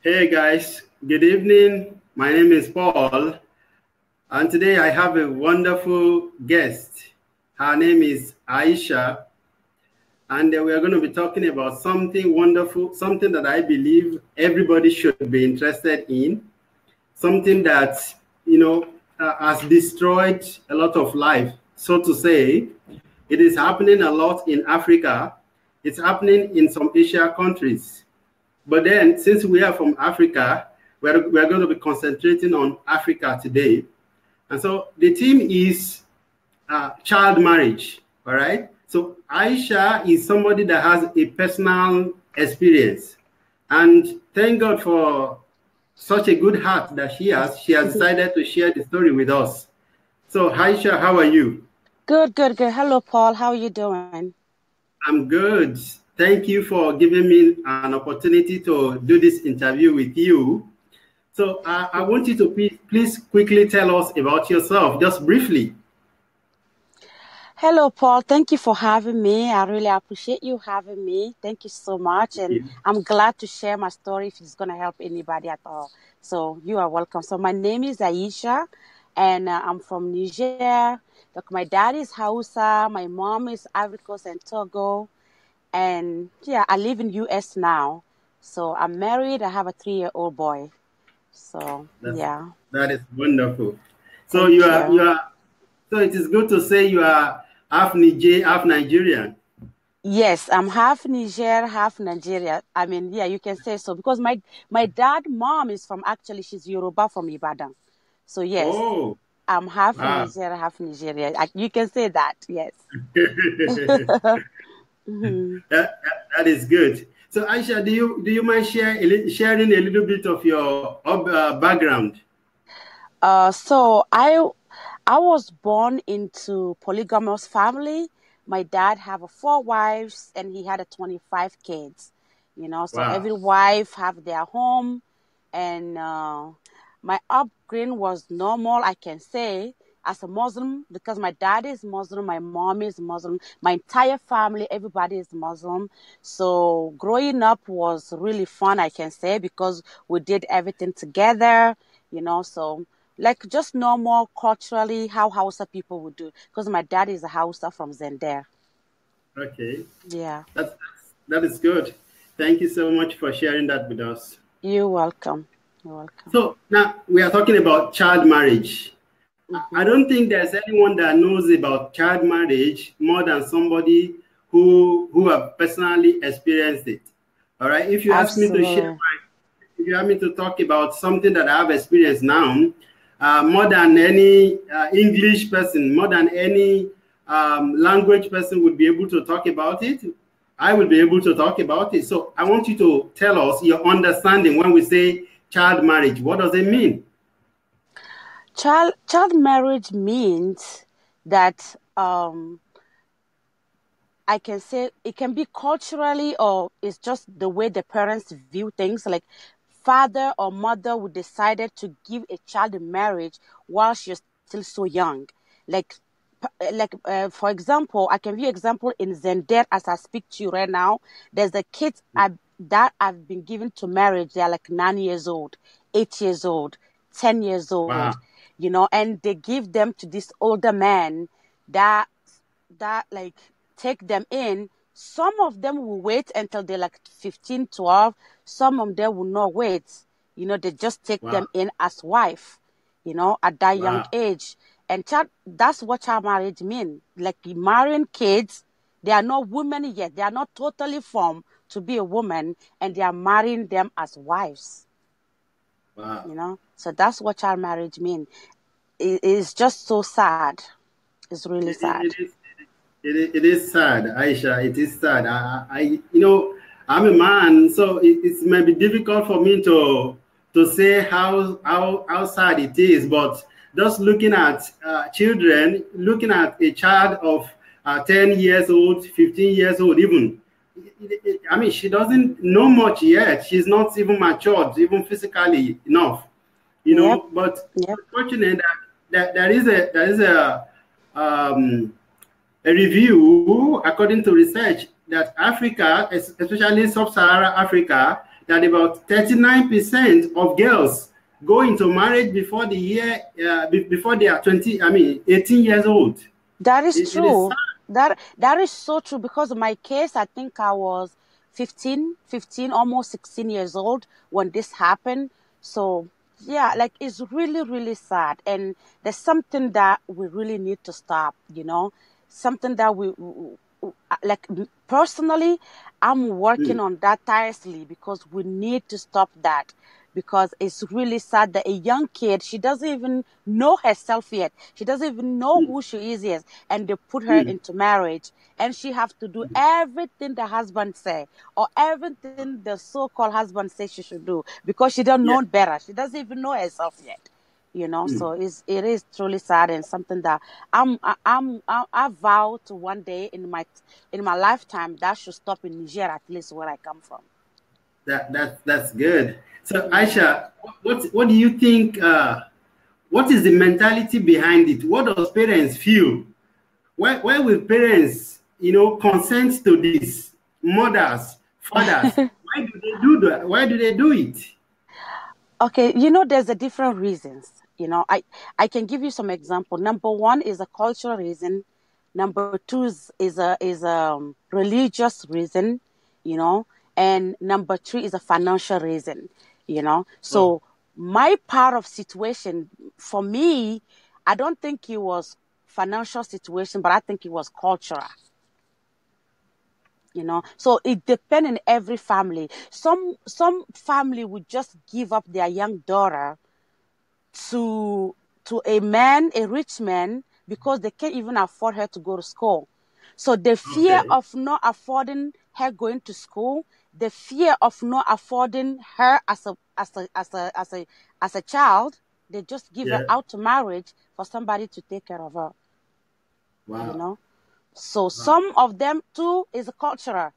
Hey guys, good evening. My name is Paul, and today I have a wonderful guest. Her name is Aisha, and we are going to be talking about something wonderful, something that I believe everybody should be interested in, something that, has destroyed a lot of life, so to say. It is happening a lot in Africa. It's happening in some Asia countries. But then, since we are from Africa, we're going to be concentrating on Africa today. And so the theme is child marriage, all right? So Aisha is somebody that has a personal experience. And thank God for such a good heart that she has. She has decided to share the story with us. So Aisha, how are you? Good. Hello, Paul. How are you doing? I'm good. Thank you for giving me an opportunity to do this interview with you. So I want you to please quickly tell us about yourself, just briefly. Hello, Paul. Thank you for having me. I really appreciate you having me. Thank you so much. And I'm glad to share my story if it's going to help anybody at all. So you are welcome. So my name is Aisha, and I'm from Niger. Look, my dad is Hausa. My mom is Ivory Coast and Togo. And yeah, I live in US now. So I'm married. I have a 3-year-old boy. So That's, yeah. that is wonderful. So Thank you. so it is good to say you are half Niger, half Nigerian. Yes, I'm half Niger, half Nigeria. I mean, yeah, you can say so because my dad mom is from actually she's Yoruba from Ibadan. So yes, Oh, I'm half wow. Niger, half Nigeria. You can say that. Yes. Mhm. That is good. So Aisha, do you mind sharing a little bit of your background? So I was born into polygamous family. My dad have 4 wives and he had 25 kids. So Wow. every wife have their home, and my upbringing was normal, I can say, as a Muslim because my dad is Muslim, my mom is Muslim, my entire family, everybody is Muslim. So growing up was really fun, I can say, because we did everything together. So like just normal culturally how Hausa people would do because my dad is a Hausa from Zender. Okay. Yeah. That's, that is good. Thank you so much for sharing that with us. You're welcome. You're welcome. So now we are talking about child marriage. I Mm-hmm. don't think there's anyone that knows about child marriage more than somebody who have personally experienced it. All right. Absolutely. If you have me to talk about something that I have experienced now, more than any English person, more than any language person would be able to talk about it, I will be able to talk about it. So I want you to tell us your understanding when we say child marriage. What does it mean? Child marriage means that I can say it can be culturally or it's just the way the parents view things. Like father or mother would decided to give a child in marriage while she's still so young. Like for example, I can give you example in Zender as I speak to you right now. There's the kids that have been given to marriage. They're like 9 years old, 8 years old, 10 years Wow. old. And they give them to this older man that like take them in. Some of them will wait until they're like 15, 12. Some of them will not wait. They just take Wow. them in as wife, at that young Wow. age. And that's what child marriage mean. Like marrying kids, they are not women yet. They are not totally formed to be a woman, and they are marrying them as wives. Wow. So that's what child marriage mean. It's just so sad. It's really It, it, sad. it is it is sad, Aisha. It is sad. I'm a man, so it might be difficult for me to say how sad it is. But just looking at children, looking at a child of 10 years old, 15 years old, even. I mean, she doesn't know much yet. She's not even matured, even physically enough, Yep. But Yep. unfortunately, that um, a review, according to research, that Africa, especially sub-Saharan Africa, that about 39% of girls go into marriage before the year before they are 18 years old. That is It is true. That is so true, because in my case, I think I was 15, almost 16 years old when this happened. So yeah, like, it's really, really sad. And there's something that we really need to stop, something that like, personally, I'm working on that tirelessly, because we need to stop that. Because it's really sad that a young kid, she doesn't even know herself yet. She doesn't even know who she is yet. And they put her into marriage. And she have to do everything the husband say, or everything the so-called husband says she should do, because she don't yeah. know better. She doesn't even know herself yet. So it is truly sad, and something that I vow to one day in my lifetime that should stop in Niger, at least where I come from. That's good. So Aisha, what do you think? What is the mentality behind it? What does parents feel? Why will parents, consent to this? Mothers, fathers, why do they do that? Why do they do it? Okay, there's a different reasons. I can give you some example. Number one is a cultural reason. Number two is a religious reason, and number three is a financial reason, So my part of situation, for me, I don't think it was financial situation, but I think it was cultural. So it depends on every family. Some family would just give up their young daughter to a rich man, because they can't even afford her to go to school. So the fear of not affording her going to school, the fear of not affording her as a child, they just give her out to marriage for somebody to take care of her. Wow. So some of them too is cultural.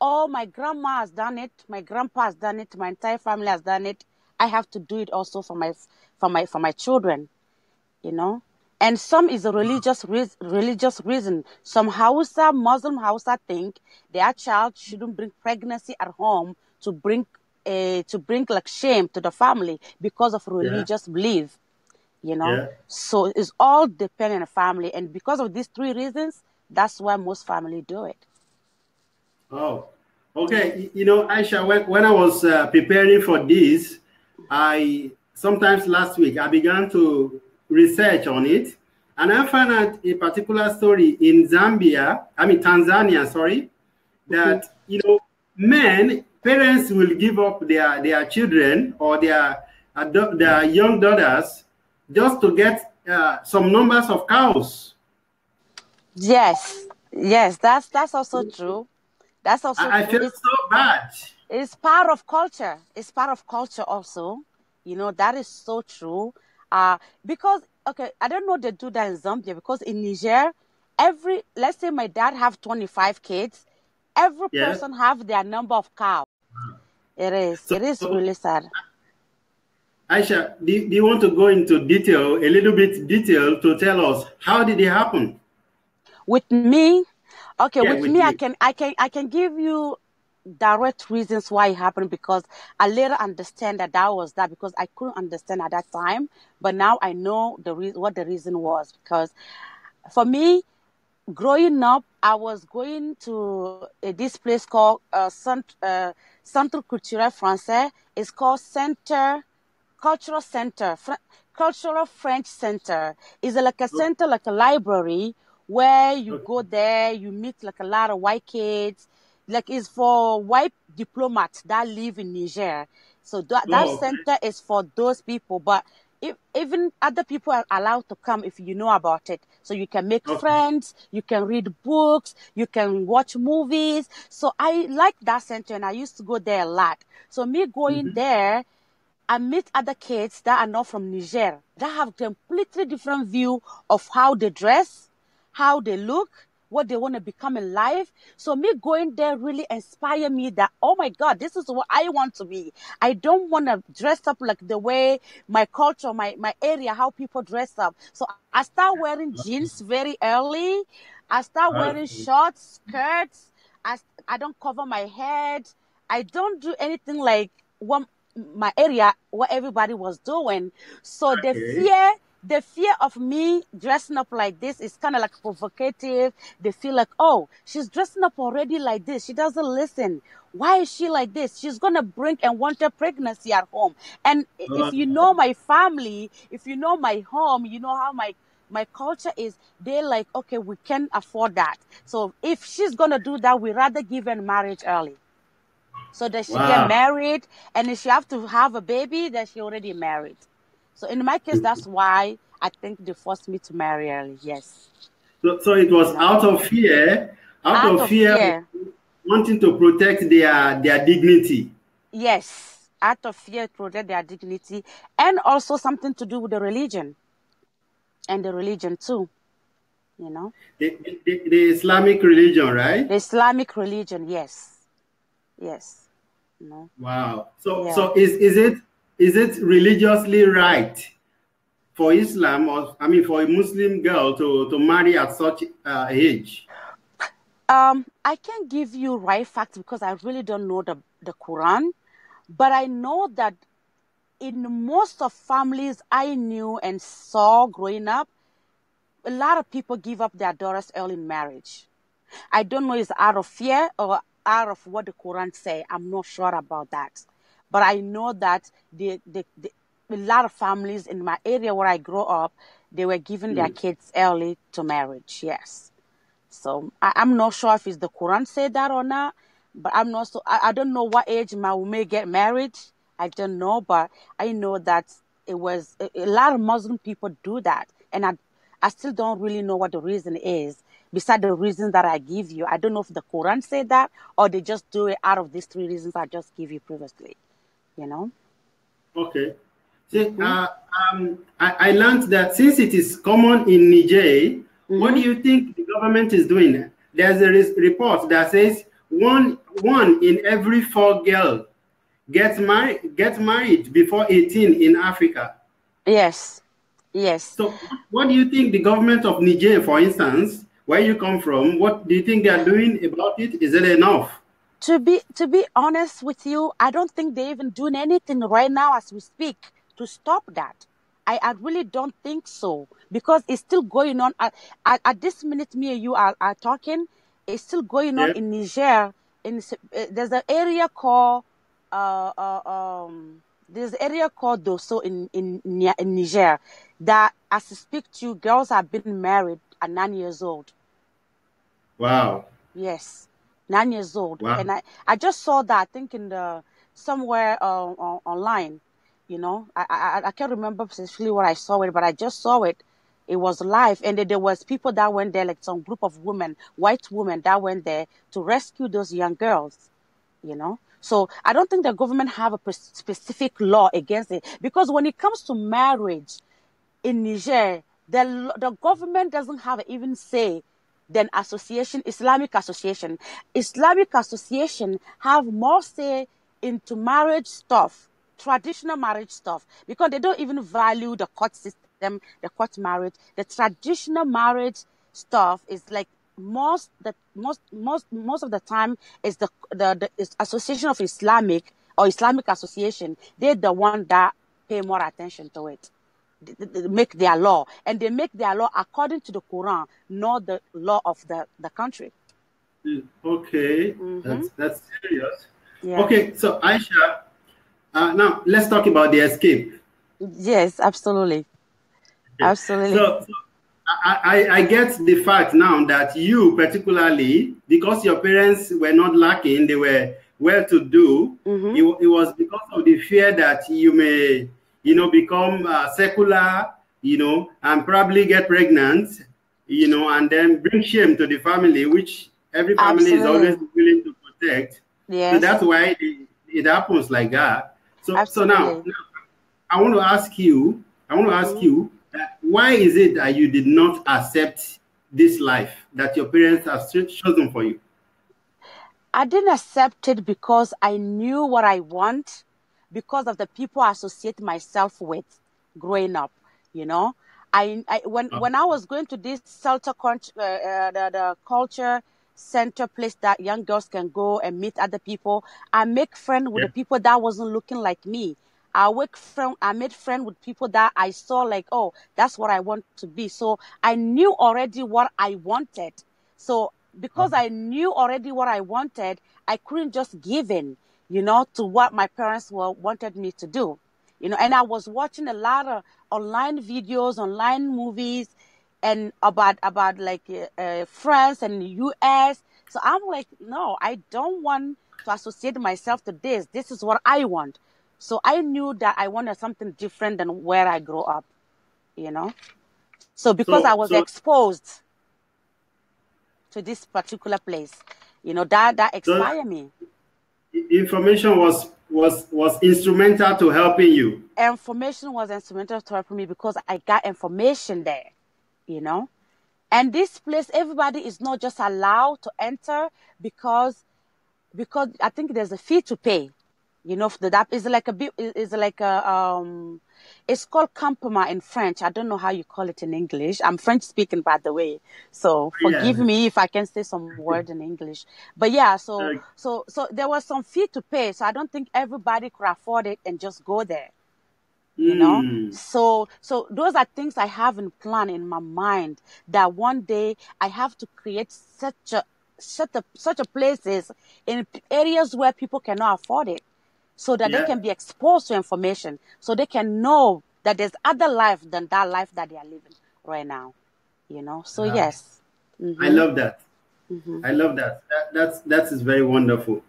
Oh, my grandma has done it, my grandpa has done it, my entire family has done it. I have to do it also for my children, And some is a religious reason. Some Muslim Hausa think their child shouldn't bring pregnancy at home to bring like shame to the family because of religious belief. So it's all dependent on the family, and because of these three reasons, that's why most family do it. Oh, okay. Aisha, when I was preparing for this, sometimes last week I began to research on it, and I found out a particular story in Tanzania, sorry, that parents will give up their children or their young daughters just to get some numbers of cows. Yes, that's also true. That's also I true. feel so bad. It's part of culture. It's part of culture also. That is so true. Because, okay, I don't know they do that in Zambia, because in Niger, let's say my dad have 25 kids, every person have their number of cows. It is really sad. Aisha, do you want to go into a little bit detail to tell us how did it happen? With me, okay, Yeah, with me, you. I can give you direct reasons why it happened, because I later understand that was that, because I couldn't understand at that time, but now I know what the reason was. Because for me, growing up, I was going to this place called Centre Culturel Français. It's called Cultural Center, Cultural French Center. It's like a center, like a library, where you go there, you meet like a lot of white kids. Like, it's for white diplomats that live in Niger. So that center is for those people. But even other people are allowed to come if you know about it. So you can make friends, you can read books, you can watch movies. So I like that center, and I used to go there a lot. So me going there, I meet other kids that are not from Niger, that have a completely different view of how they dress, how they look, what they want to become in life. So me going there really inspire me that, oh my God, this is what I want to be. I don't want to dress up like the way my culture, my area, how people dress up. So I start wearing jeans very early. I start wearing shorts, skirts. I don't cover my head. I don't do anything like what my area, what everybody was doing. So Okay. the fear of me dressing up like this is kind of like provocative. They feel like, oh, she's dressing up already like this. She doesn't listen. Why is she like this? She's gonna bring unwanted pregnancy at home. And if you know my family, if you know my home, you know how my culture is. They're like, okay, we can afford that. So if she's gonna do that, we rather give her marriage early so that she get Wow. married, and if she have to have a baby, then she already married. So in my case, that's why I think they forced me to marry early. Yes, So it you was know, out out of of fear, fear. wanting to protect their dignity. Yes, out of fear to protect their dignity, and also something to do with the religion and the religion too. You know, The Islamic religion, right? the Islamic religion. Yes, yes. You know, Wow. So yeah. is it religiously right for Islam, or I mean for a Muslim girl to marry at such age? I can't give you right facts because I really don't know the Quran, but I know that in most of families I knew and saw growing up, a lot of people give up their daughters early in marriage. I don't know if it's out of fear or out of what the Quran say. I'm not sure about that. But I know that a lot of families in my area where I grew up, they were giving their Hmm. kids early to marriage. Yes. So I'm not sure if it's the Quran say that or not, but I'm not so I don't know what age my may get married. I don't know, but I know that it was a lot of Muslim people do that, and I still don't really know what the reason is. Besides the reasons that I give you, I don't know if the Quran said that or they just do it out of these three reasons I just give you previously. You know. Okay. See, Mhm. I learned that since it is common in Niger, what do Mhm. you think the government is doing? There's a report that says one in every four girls get married before 18 in Africa. Yes. Yes. So, what do you think the government of Niger, for instance, where you come from, what do you think they are doing about it? Is it enough? To be honest with you, I don't think they're even doing anything right now as we speak to stop that. I really don't think so because it's still going on at this minute. Me and you are talking. It's still going on Yeah. in Niger. There's an area called uh, uh there's an area called Doso in Niger that as I speak to you, girls have been married at 9 years old. Wow. Yes, 9 years old, Wow. and I just saw that I think in the somewhere online. You know, I can't remember specifically what I saw it, but I just saw it. It was live, and then there was people that went there, like some group of women, white women that went there to rescue those young girls. You know, so I don't think the government have a specific law against it because when it comes to marriage, in Niger, the government doesn't have even say than Islamic association have more say into marriage stuff, traditional marriage stuff, because they don't even value the court system, the court marriage. The traditional marriage stuff is like most of the time is the is Association of Islamic or Islamic Association. They're the one that pay more attention to it, make their law, and they make their law according to the Quran, not the law of the country. Okay. Mm-hmm. That's serious. Yeah. Okay. So Aisha, now let's talk about the escape. Yes, absolutely. Absolutely. So I get the fact now that you particularly, because your parents were not lacking, they were well to do. Mm-hmm. It was because of the fear that you may, become secular, and probably get pregnant, and then bring shame to the family, which every family is always Absolutely. willing to protect. So that's Yes. why it happens like that. So now Absolutely. I want to ask you, Mm-hmm. why is it that you did not accept this life that your parents have chosen for you? I didn't accept it because I knew what I want because of the people I associate myself with growing up, you know. When I was going to this Celtic the culture, center place that young girls can go and meet other people. I make friends with Yeah. the people that wasn't looking like me. I made friends with people that I saw like, oh, that's what I want to be. So I knew already what I wanted. So because I knew already what I wanted, I couldn't just give in, to what my parents wanted me to do. And I was watching a lot of online videos, online movies, and about like France and US. So I'm like, no, I don't want to associate myself to this. This is what I want. So I knew that I wanted something different than where I grew up, So because I was So exposed to this particular place, that so inspired me. information was instrumental to helping you. Information was instrumental to helping me because I got information there, And this place, everybody is not just allowed to enter because I think there's a fee to pay. That is like a bit is like it's called campement in French. I don't know how you call it in English. I'm French speaking, by the way, so forgive Yeah. me if I can say some word in English. But yeah, so Uh, so so there was some fee to pay, so I don't think everybody could afford it and just go there. mm, So those are things I have in plan in my mind, that one day I have to create such a places in areas where people cannot afford it, so that they yeah. can be exposed to information, so they can know that there's other life than that life that they are living right now. So yes. I Mm-hmm. love that. Mm-hmm. I love that. That is very wonderful.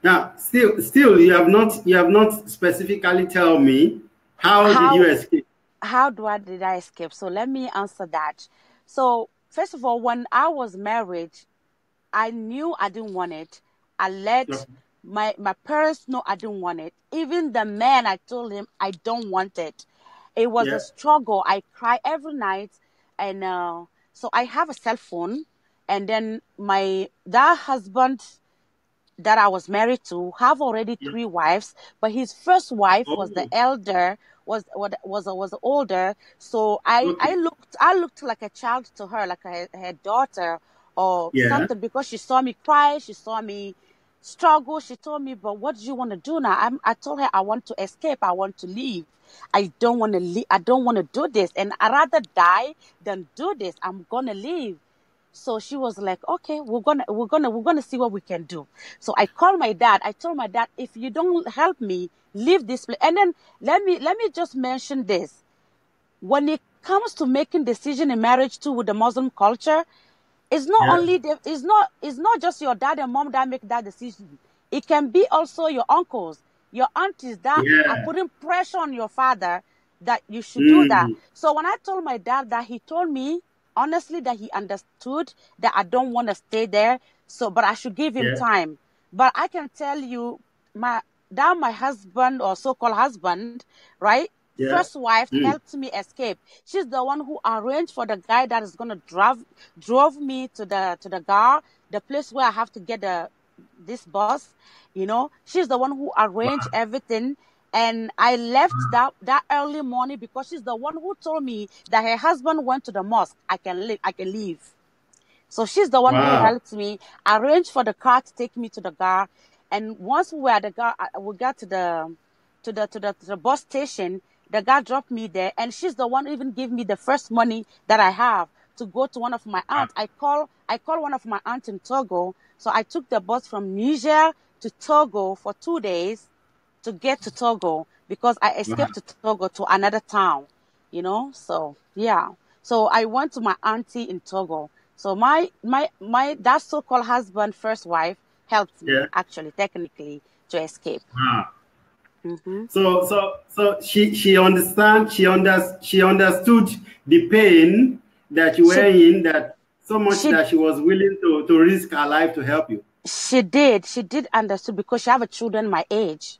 Now, still, you have not specifically tell me how did you how escape? how did I escape? So let me answer that. So first of all, when I was married, I knew I didn't want it. I let my parents know I didn't want it. Even the man, I told him I don't want it. It was a Yeah. struggle. I cry every night, and so I have a cell phone, and then that husband that I was married to have already Yeah. 3 wives, but his first wife was the Oh, elder, was older. So okay. I looked like a child to her, like her daughter or Yeah. something, because she saw me cry, she saw me struggle. She told me, but what do you want to do now? I told her I want to escape, I want to leave. I don't want to leave. I don't want to do this, and I rather die than do this. I'm gonna leave. So she was like, okay, we're gonna see what we can do. So I called my dad. I told my dad, if you don't help me, leave this place. And then let me just mention this. When it comes to making decision in marriage too, with the Muslim culture, it's not Yeah. only it's not just your dad and mom that make that decision. It can be also your uncles, your aunties that are Yeah. putting pressure on your father that you should do that. Mm, So when I told my dad that, he told me honestly that he understood that I don't want to stay there, so but I should give him yeah. time. But I can tell you, my husband, or so-called husband, right? Yeah. First wife Mm, helped me escape. She's the one who arranged for the guy that is gonna drove me to the car, the place where I have to get this bus. She's the one who arranged wow. everything, and I left that early morning because she's the one who told me that her husband went to the mosque. I can leave. So she's the one who Wow. helped me arrange for the car to take me to the car. And once we were at the car, we got to the bus station. The guy dropped me there, and she's the one who even gave me the first money that I have to go to one of my Wow. aunts. I call one of my aunts in Togo. So I took the bus from Niger to Togo for 2 days to get to Togo, because I Wow. escaped to Togo to another town. So yeah. So I went to my auntie in Togo. So my that so-called husband, first wife, helped Yeah. me actually technically to escape. Wow. Mm-hmm. So she understood the pain that you were She in, that so much she that she was willing to risk her life to help you. she did understood, because she have a children my age.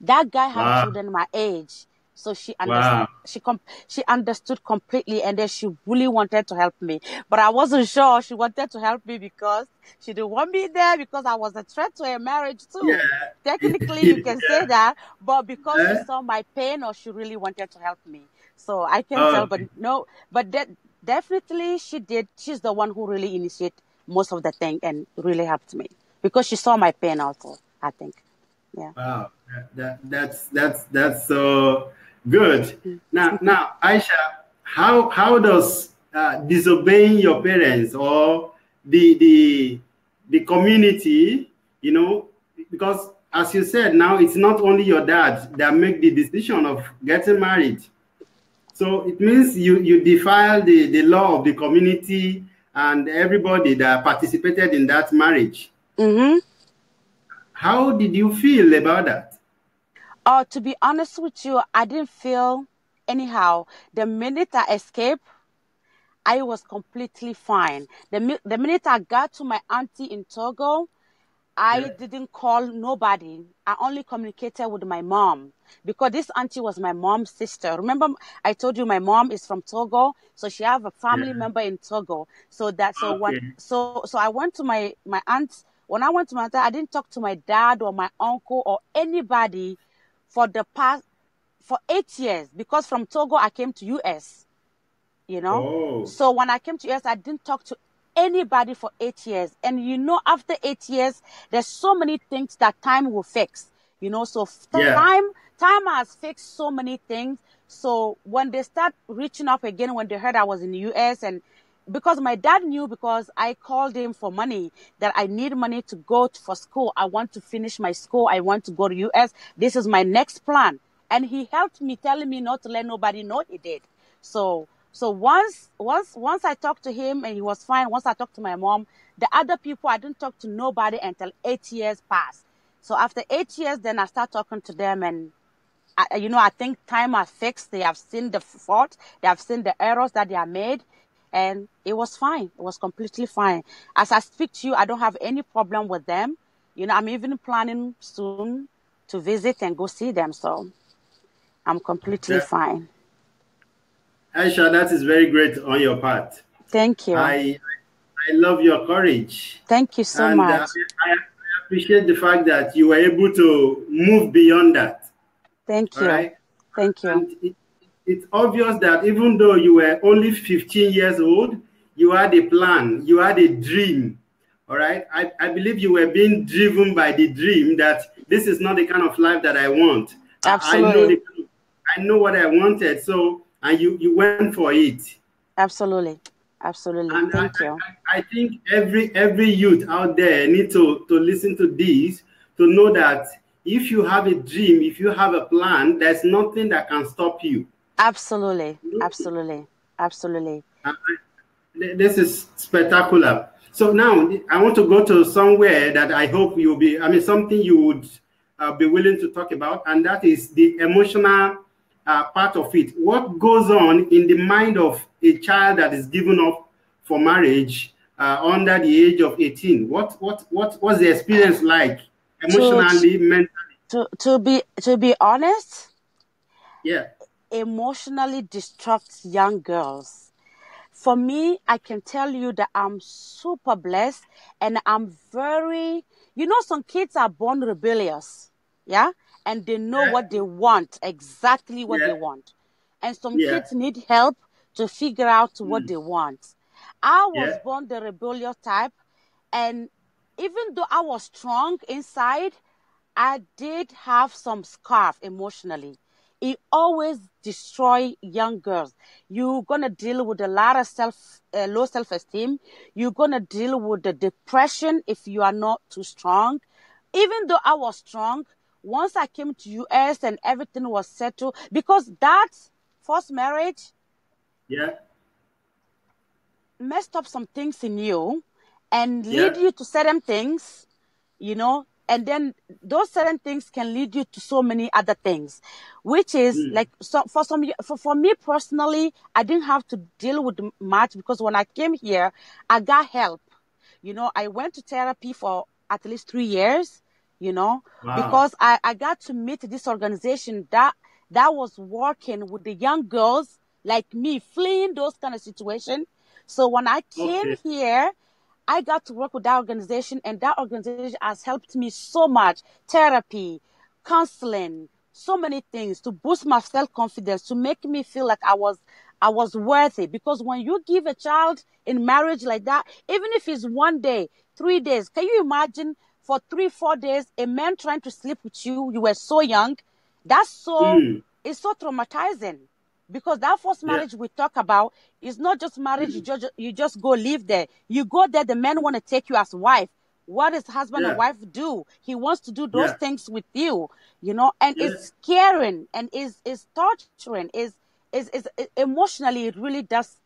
That guy have Wow. children my age, so Wow. she understood completely, and then she really wanted to help me. But I wasn't sure she wanted to help me because she didn't want me there, because I was a threat to her marriage too. Yeah. Technically, you can say Yeah. that, but because she Eh? saw my pain, or she really wanted to help me. So I can tell, but Okay. no, but that definitely she did. She's the one who really most of the thing and really helped me because she saw my pain also, I think. Yeah. Wow, that's so good. Now, Aisha, how does disobeying your parents or the community, you know, because as you said, now it's not only your dad that make the decision of getting married. So it means you defile the law of the community and everybody that participated in that marriage. Mm-hmm. How did you feel about that? To be honest with you, I didn't feel anyhow. The minute I escaped, I was completely fine. The minute I got to my auntie in Togo, I didn't call nobody. I only communicated with my mom because this auntie was my mom's sister. Remember, I told you my mom is from Togo, so she have a family member in Togo. So I went to my aunt. When I went to my aunt, I didn't talk to my dad or my uncle or anybody for 8 years because from Togo I came to US. Oh. So when I came to US, I didn't talk to anybody for 8 years. And after 8 years, there's so many things that time will fix. So time has fixed so many things. So when they start reaching up again, when they heard I was in the US, and because my dad knew, because I called him for money, that I need money to go for school. I want to finish my school. I want to go to US. This is my next plan. And he helped me, telling me not to let nobody know he did. So once I talked to him and he was fine, once I talked to my mom, the other people, I didn't talk to nobody until 8 years passed. So after 8 years, then I start talking to them, and I think time has fixed. They have seen the fault, they have seen the errors that they have made, and it was fine. It was completely fine. As I speak to you, I don't have any problem with them. I'm even planning soon to visit and go see them. So I'm completely fine. Aisha, that is very great on your part. Thank you. I love your courage. Thank you so much. I appreciate the fact that you were able to move beyond that. Thank you. Right? Thank you. And it's obvious that even though you were only 15 years old, you had a plan, you had a dream. All right. I believe you were being driven by the dream that this is not the kind of life that I want. Absolutely. I know what I wanted. So, and you went for it. Absolutely. Absolutely. And thank you. I think every youth out there need to listen to this, to know that if you have a dream, if you have a plan, there's nothing that can stop you. Absolutely. Absolutely. Absolutely. This is spectacular. So now I want to go to somewhere that I hope you'll be, something you would be willing to talk about, and that is the emotional part of it. What goes on in the mind of a child that is given up for marriage under the age of 18? What's the experience like emotionally, mentally? To be honest, yeah, emotionally distraught young girls. For me, I can tell you that I'm super blessed, and I'm very, some kids are born rebellious, yeah? And they know what they want, exactly what they want. And some kids need help to figure out what they want. I was born the rebellious type, and even though I was strong inside, I did have some scarf emotionally. It always destroy young girls. You're going to deal with a lot of low self-esteem. You're going to deal with the depression if you are not too strong. Even though I was strong, once I came to US and everything was settled, because that first marriage messed up some things in you and lead you to certain things, and then those certain things can lead you to so many other things, which is like, so for me personally, I didn't have to deal with much, because when I came here, I got help. I went to therapy for at least 3 years, because I got to meet this organization that was working with the young girls like me, fleeing those kind of situations. So when I came here, I got to work with that organization, and that organization has helped me so much. Therapy, counseling, so many things to boost my self-confidence, to make me feel like I was I was worthy. Because when you give a child in marriage like that, even if it's 1 day, 3 days, can you imagine for 3-4 days a man trying to sleep with you? You were so young. It's so traumatizing. Because that first marriage we talk about is not just marriage. You just go live there. You go there, the man want to take you as wife. What does husband and wife do? He wants to do those things with you, and it's scaring and is torturing, is emotionally, it really does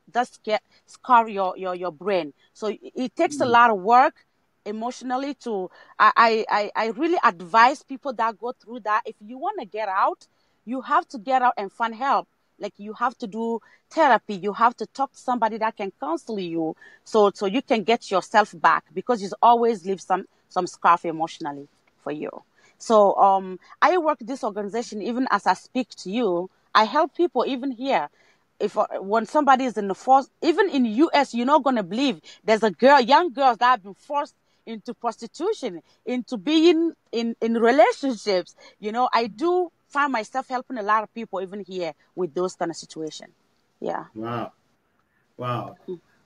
scar your brain. So it takes a lot of work emotionally to I really advise people that go through that. If you want to get out, you have to get out and find help. Like, you have to do therapy. You have to talk to somebody that can counsel you, so you can get yourself back, because you always leave some scarf emotionally for you. So I work this organization even as I speak to you. I help people even here. When somebody is in the force, even in the US, you're not gonna believe there's young girls that have been forced into prostitution, into being in relationships. I do find myself helping a lot of people even here with those kind of situations. Yeah. Wow.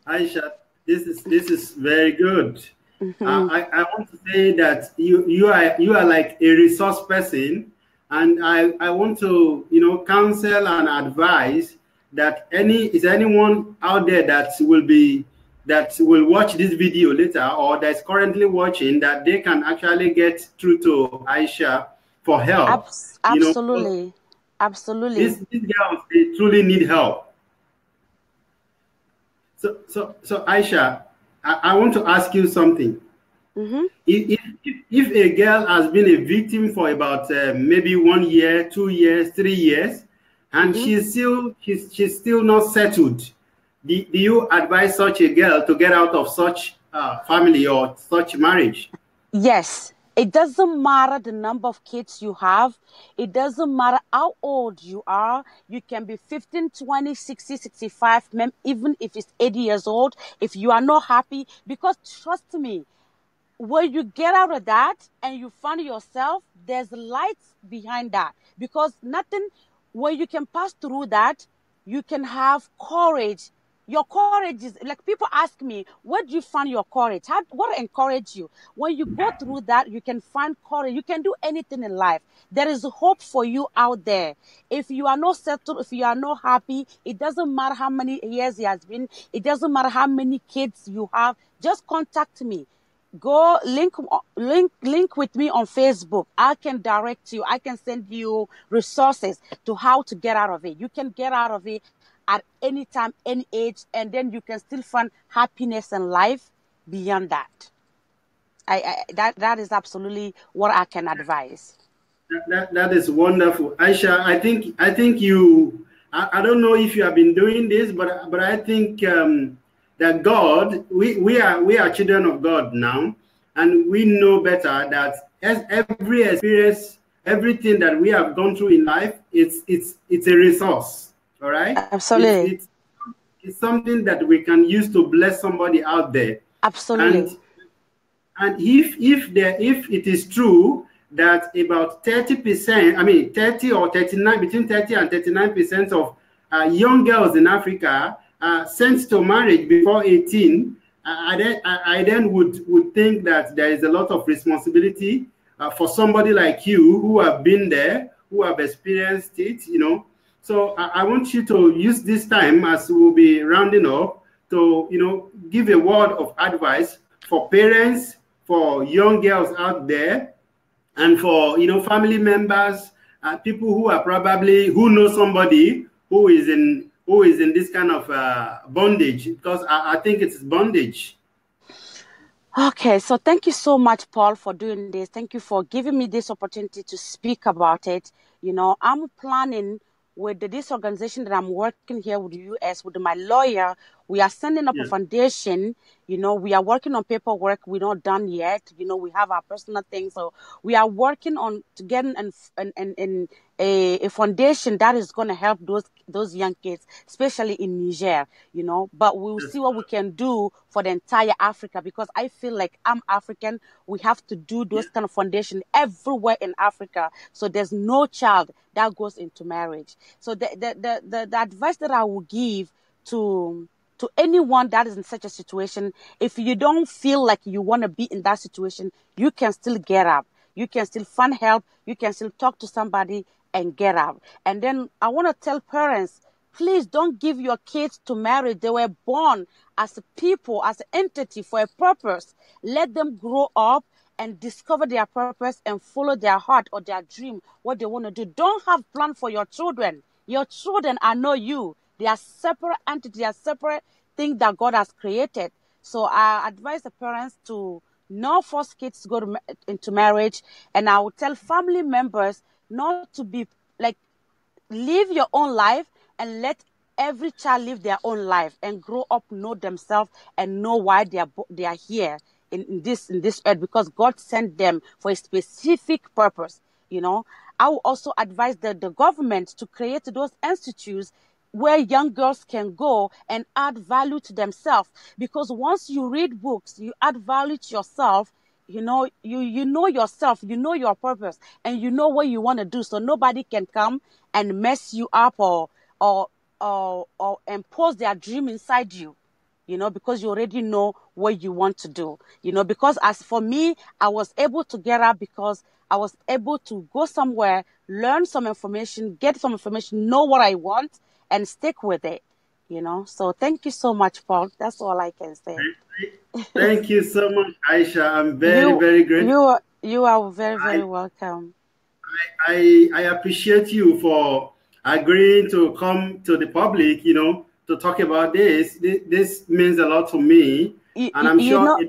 Aisha, this is very good. I want to say that you are like a resource person, and I want to counsel and advise that is anyone out there that will watch this video later, or that's currently watching, that they can actually get through to Aisha for help. Absolutely. Absolutely. These girls, they truly need help. So Aisha, I want to ask you something. If a girl has been a victim for about maybe 1 year, 2 years, 3 years, and she's still not settled, do you advise such a girl to get out of such family or such marriage? Yes. It doesn't matter the number of kids you have. It doesn't matter how old you are. You can be 15, 20, 60, 65, even if it's 80 years old. If you are not happy, because trust me, when you get out of that and you find yourself, there's lights behind that. Because when you can pass through that, you can have courage. Your courage is, like, people ask me, where do you find your courage? What encourages you? When you go through that, you can find courage. You can do anything in life. There is hope for you out there. If you are not settled, if you are not happy, it doesn't matter how many years it has been. It doesn't matter how many kids you have. Just contact me. Go link with me on Facebook. I can direct you. I can send you resources to how to get out of it. You can get out of it at any time, any age, and then you can still find happiness in life beyond that. That is absolutely what I can advise. That is wonderful, Aisha. I think you. I don't know if you have been doing this, but I think that God, we are children of God now, and we know better that every experience, everything that we have gone through in life, it's a resource. All right. Absolutely. It's something that we can use to bless somebody out there. Absolutely. And if it is true that about 30%, 30 or 39, between 30 and 39% of young girls in Africa are sent to marriage before 18, I then would think that there is a lot of responsibility for somebody like you, who have been there, who have experienced it, So I want you to use this time, as we'll be rounding up, to give a word of advice for parents, for young girls out there, and for family members, people who are who know somebody who is in this kind of bondage, because I think it's bondage. Okay, so thank you so much, Paul, for doing this. Thank you for giving me this opportunity to speak about it. I'm planning with this organization that I'm working here with the US, with my lawyer. We are sending up a foundation. You know, we are working on paperwork. We're not done yet. You know, we have our personal things. So we are working on to get a foundation that is going to help those young kids, especially in Niger, you know. But we'll see what we can do for the entire Africa, because I feel like I'm African. We have to do those kind of foundation everywhere in Africa, so there's no child that goes into marriage. So the advice that I will give to anyone that is in such a situation, if you don't feel like you want to be in that situation, you can still get up. You can still find help. You can still talk to somebody and get up. And then I want to tell parents, please don't give your kids to marriage. They were born as a people, as an entity for a purpose. Let them grow up and discover their purpose and follow their heart or their dream, what they want to do. Don't have plan for your children. Your children are not you. They are separate entities, they are separate things that God has created. So I advise the parents to not force kids to go into marriage. And I would tell family members not to be like, live your own life and let every child live their own life and grow up, know themselves and know why they are here in this earth, because God sent them for a specific purpose. You know, I will also advise the government to create those institutes where young girls can go and add value to themselves. Because once you read books, you add value to yourself. You know, you know yourself, you know your purpose, and you know what you want to do. So nobody can come and mess you up or impose their dream inside you. You know, because you already know what you want to do. You know, because as for me, I was able to get up because I was able to go somewhere, learn some information, get some information, know what I want, and stick with it. You know, so thank you so much, Paul. That's all I can say. Thank you so much, Aisha. I'm very grateful. You are very welcome. I appreciate you for agreeing to come to the public, you know, to talk about this. This means a lot to me. And I'm sure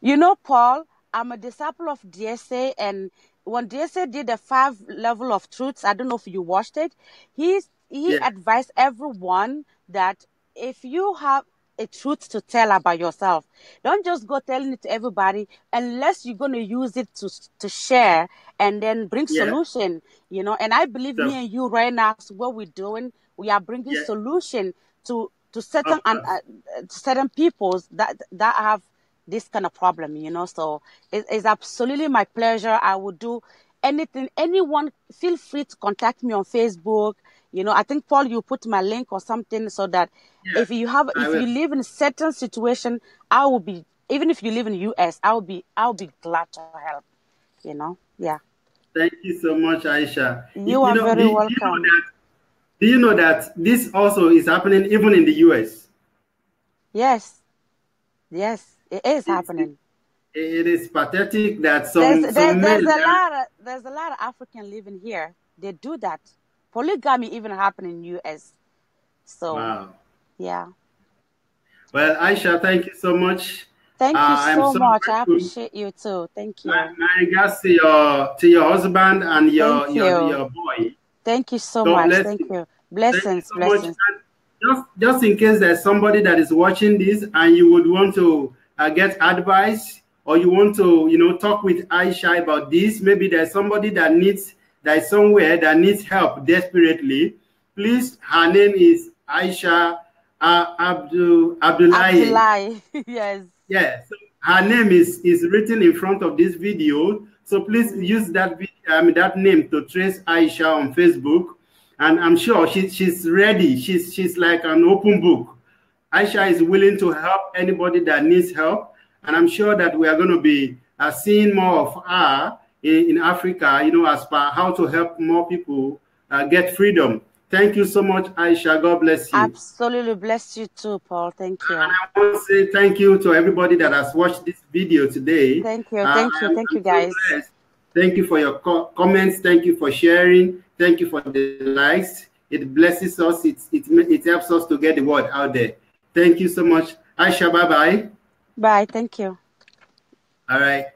you know, Paul, I'm a disciple of DSA, and when DSA did the 5 level of truths, I don't know if you watched it, he advised everyone that if you have a truth to tell about yourself, don't just go telling it to everybody unless you're going to use it to share and then bring solution, you know. And I believe me and you right now, so what we're doing, we are bringing solution to certain peoples that have this kind of problem, you know. So it's absolutely my pleasure. I would do anything. Anyone, feel free to contact me on Facebook. You know, I think, Paul, you put my link or something so that if you live in a certain situation, I will be, even if you live in the US, I'll be glad to help, you know. Yeah. Thank you so much, Aisha. You are very welcome. Do you know that this also is happening even in the US? Yes, it is happening. It is pathetic that there's a lot of African living here. They do that. Polygamy even happened in US. So wow. Yeah. Well, Aisha, thank you so much. Thank you so much. Grateful. I appreciate you too. Thank you. My regards to your husband and your boy. Thank you so much. Thank you. Blessings. Blessings. Just in case there's somebody that is watching this and you would want to get advice, or you want to, you know, talk with Aisha about this, maybe there's somebody that is somewhere that needs help desperately, please, her name is Aisha Abdullahi. Yes. Yeah. So her name is written in front of this video. So please use that name to trace Aisha on Facebook. And I'm sure she's ready. She's like an open book. Aisha is willing to help anybody that needs help. And I'm sure that we are going to be seeing more of her in Africa, you know, as per how to help more people get freedom. Thank you so much, Aisha. God bless you. Absolutely. Bless you too, Paul. Thank you. And I want to say thank you to everybody that has watched this video today. Thank you. Thank you, guys. So thank you for your comments. Thank you for sharing. Thank you for the likes. It blesses us. It helps us to get the word out there. Thank you so much. Aisha, bye-bye. Bye. Thank you. All right.